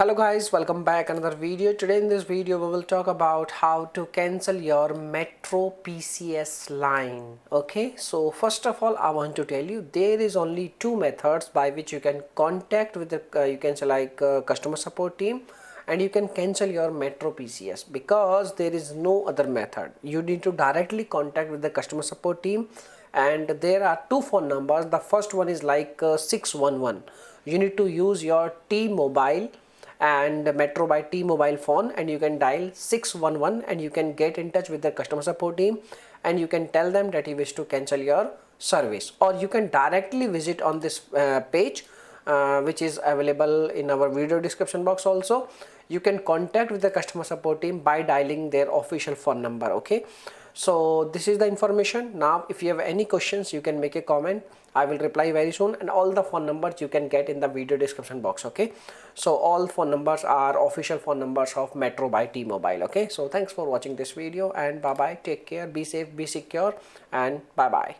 Hello guys, welcome back another video. Today in this video we will talk about how to cancel your Metro PCS line. Okay, so first of all I want to tell you there is only two methods by which you can contact with the you can say customer support team, and you can cancel your Metro PCS because there is no other method. You need to directly contact with the customer support team, and there are two phone numbers. The first one is 611. You need to use your T-Mobile and Metro by T-Mobile phone, and you can dial 611 and you can get in touch with the customer support team, and you can tell them that you wish to cancel your service, or you can directly visit on this page which is available in our video description box. Also you can contact with the customer support team by dialing their official phone number. Okay, so this is the information. Now if you have any questions you can make a comment. I will reply very soon, and all the phone numbers you can get in the video description box. Okay, so all phone numbers are official phone numbers of Metro by T-Mobile. Okay, so thanks for watching this video, and bye bye, take care, be safe, be secure, and bye bye.